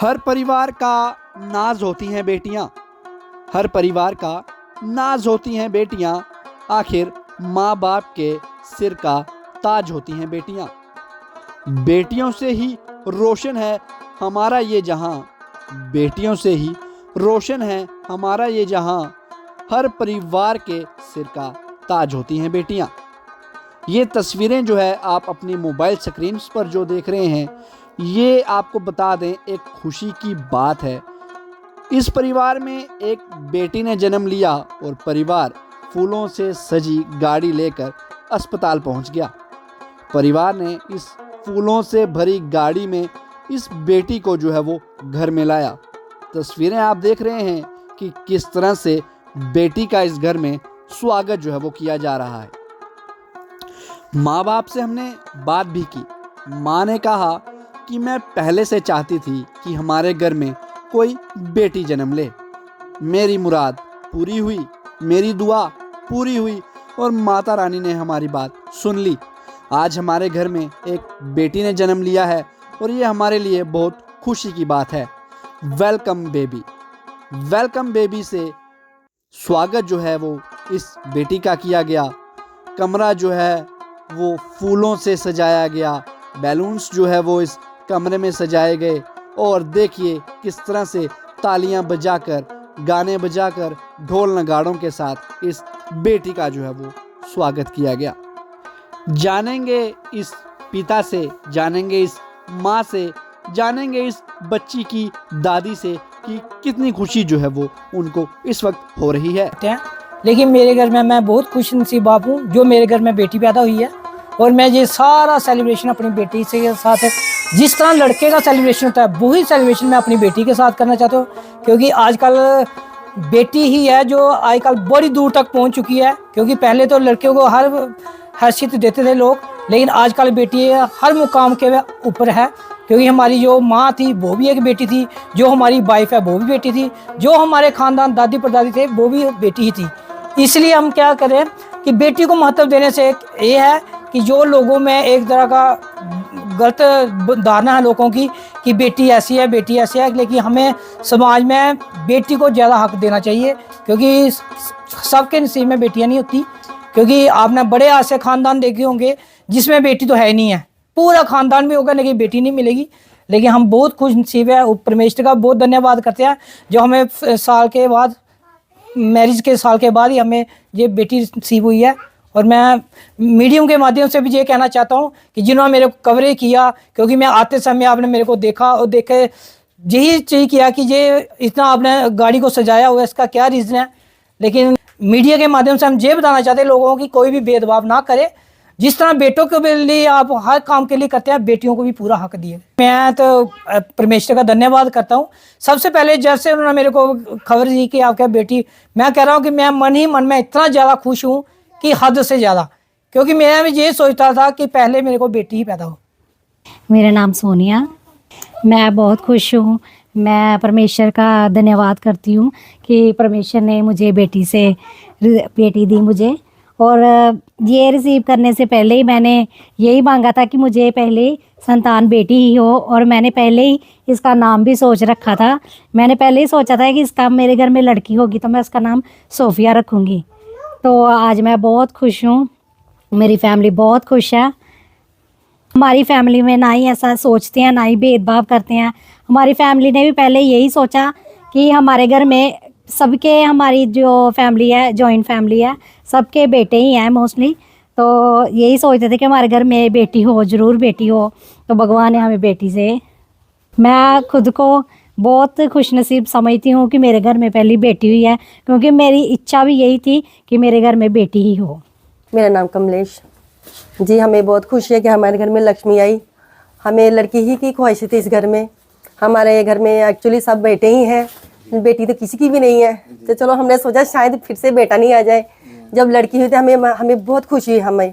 हर परिवार का नाज होती हैं बेटियां। हर परिवार का नाज होती हैं बेटियां। आखिर माँ बाप के सिर का ताज होती हैं बेटियां। बेटियों से ही रोशन है हमारा ये जहां। बेटियों से ही रोशन है हमारा ये जहां। हर परिवार के सिर का ताज होती हैं बेटियां। ये तस्वीरें जो है आप अपनी मोबाइल स्क्रीन पर जो देख रहे हैं, ये आपको बता दें एक खुशी की बात है। इस परिवार में एक बेटी ने जन्म लिया और परिवार फूलों से सजी गाड़ी लेकर अस्पताल पहुंच गया। परिवार ने इस फूलों से भरी गाड़ी में इस बेटी को जो है वो घर में लाया। तस्वीरें आप देख रहे हैं कि किस तरह से बेटी का इस घर में स्वागत जो है वो किया जा रहा है। माँ बाप से हमने बात भी की। माँ ने कहा कि मैं पहले से चाहती थी कि हमारे घर में कोई बेटी जन्म ले। मेरी मुराद पूरी हुई, मेरी दुआ पूरी हुई और माता रानी ने हमारी बात सुन ली। आज हमारे घर में एक बेटी ने जन्म लिया है और ये हमारे लिए बहुत खुशी की बात है। Welcome baby. वेलकम बेबी से स्वागत जो है वो इस बेटी का किया गया। कमरा जो है वो फूलों से सजाया गया। बैलून्स जो है वो इस कमरे में सजाए गए और देखिए किस तरह से तालियां बजाकर, गाने बजाकर, ढोल नगाड़ों के साथ इस बेटी का जो है वो स्वागत किया गया। जानेंगे इस पिता से, जानेंगे इस माँ से, जानेंगे इस बच्ची की दादी से कि कितनी खुशी जो है वो उनको इस वक्त हो रही है। लेकिन मेरे घर में मैं बहुत खुश नसीब बाप हूँ जो मेरे घर में बेटी पैदा हुई है। और मैं ये सारा सेलिब्रेशन अपनी बेटी से साथ है। जिस तरह लड़के का सेलिब्रेशन होता है वही सेलिब्रेशन मैं अपनी बेटी के साथ करना चाहता हूँ, क्योंकि आजकल बेटी ही है जो आजकल बड़ी दूर तक पहुँच चुकी है। क्योंकि पहले तो लड़कियों को हर हैसियत देते थे लोग, लेकिन आजकल बेटी हर मुकाम के ऊपर है। क्योंकि हमारी जो माँ थी वो भी एक बेटी थी, जो हमारी वाइफ है वो भी बेटी थी, जो हमारे ख़ानदान दादी परदादी थे वो भी बेटी ही थी। इसलिए हम क्या करें कि बेटी को महत्व देने से ये है कि जो लोगों में एक तरह का गलत धारणा है लोगों की कि बेटी ऐसी है, बेटी ऐसी है, लेकिन हमें समाज में बेटी को ज़्यादा हक देना चाहिए। क्योंकि सबके नसीब में बेटियाँ नहीं होती। क्योंकि आपने बड़े ऐसे ख़ानदान देखे होंगे जिसमें बेटी तो है ही नहीं है, पूरा ख़ानदान भी होगा लेकिन बेटी नहीं मिलेगी। लेकिन हम बहुत खुश नसीब है, परमेश्वर का बहुत धन्यवाद करते हैं जो हमें साल के बाद, मैरिज के साल के बाद ही हमें ये बेटी नसीब हुई है। और मैं मीडियम के माध्यम से भी ये कहना चाहता हूँ कि जिन्होंने मेरे को कवरेज किया, क्योंकि मैं आते समय आपने मेरे को देखा और देखे यही चीज़ किया कि ये इतना आपने गाड़ी को सजाया हुआ है, इसका क्या रीज़न है। लेकिन मीडिया के माध्यम से हम ये बताना चाहते हैं लोगों की कोई भी भेदभाव ना करे। जिस तरह बेटों के लिए आप हर काम के लिए करते हैं, बेटियों को भी पूरा हक दिए। मैं तो परमेश्वर का धन्यवाद करता हूँ। सबसे पहले जैसे उन्होंने मेरे को खबर दी कि आपका बेटी, मैं कह रहा हूँ कि मैं मन ही मन में इतना ज़्यादा खुश हूँ कि हद से ज़्यादा। क्योंकि मैं भी ये सोचता था कि पहले मेरे को बेटी ही पैदा हो। मेरा नाम सोनिया। मैं बहुत खुश हूँ। मैं परमेश्वर का धन्यवाद करती हूँ कि परमेश्वर ने मुझे बेटी दी मुझे। और ये रिसीव करने से पहले ही मैंने यही मांगा था कि मुझे पहले संतान बेटी ही हो। और मैंने पहले ही इसका नाम भी सोच रखा था। मैंने पहले ही सोचा था कि इसका मेरे घर में लड़की होगी तो मैं उसका नाम सोफिया रखूँगी। तो आज मैं बहुत खुश हूँ, मेरी फैमिली बहुत खुश है। हमारी फैमिली में ना ही ऐसा सोचते हैं, ना ही भेदभाव करते हैं। हमारी फैमिली ने भी पहले यही सोचा कि हमारे घर में सबके, हमारी जो फैमिली है जॉइंट फैमिली है, सबके बेटे ही हैं मोस्टली। तो यही सोचते थे कि हमारे घर में बेटी हो, ज़रूर बेटी हो। तो भगवान ने हमें बेटी से, मैं खुद को बहुत खुशनसीब समझती हूँ कि मेरे घर में पहली बेटी हुई है, क्योंकि मेरी इच्छा भी यही थी कि मेरे घर में बेटी ही हो। मेरा नाम कमलेश जी। हमें बहुत खुशी है कि हमारे घर में लक्ष्मी आई। हमें लड़की ही की ख्वाहिश थी इस घर में। हमारे घर में एक्चुअली सब बेटे ही हैं, बेटी तो किसी की भी नहीं है। तो चलो हमने सोचा शायद फिर से बेटा नहीं आ जाए। जब लड़की हुई तो हमें बहुत खुशी है हमें।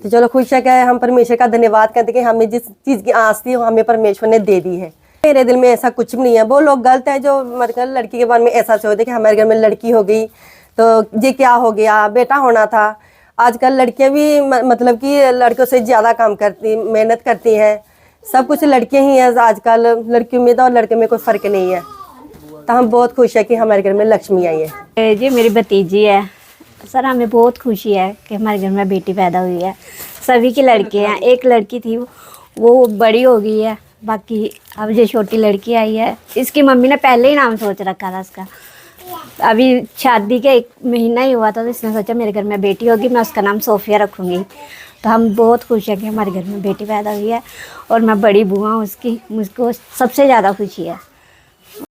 तो चलो खुश है क्या, हम परमेश्वर का धन्यवाद करते कि हमें जिस चीज़ की आस थी वो हमें परमेश्वर ने दे दी है। मेरे दिल में ऐसा कुछ भी नहीं है। वो लोग गलत है जो मतलब लड़की के बारे में ऐसा सोचते कि हमारे घर में लड़की हो गई तो ये क्या हो गया, बेटा होना था। आजकल लड़कियां भी मतलब कि लड़कों से ज़्यादा काम करती, मेहनत करती हैं। सब कुछ लड़के ही हैं आजकल, लड़कियों में तो और लड़के में कोई फ़र्क नहीं है। तो हम बहुत खुश है कि हमारे घर में लक्ष्मी आई है। जी मेरी भतीजी है सर, हमें बहुत खुशी है कि हमारे घर में बेटी पैदा हुई है। सभी के लड़के हैं, एक लड़की थी वो बड़ी हो गई है, बाकी अब जो छोटी लड़की आई है इसकी मम्मी ने पहले ही नाम सोच रखा था इसका। अभी शादी के 1 महीना ही हुआ था तो इसने सोचा मेरे घर में बेटी होगी, मैं उसका नाम सोफिया रखूँगी। तो हम बहुत खुश हैं कि हमारे घर में बेटी पैदा हुई है और मैं बड़ी बुआ हूँ उसकी, मुझको सबसे ज़्यादा खुशी है।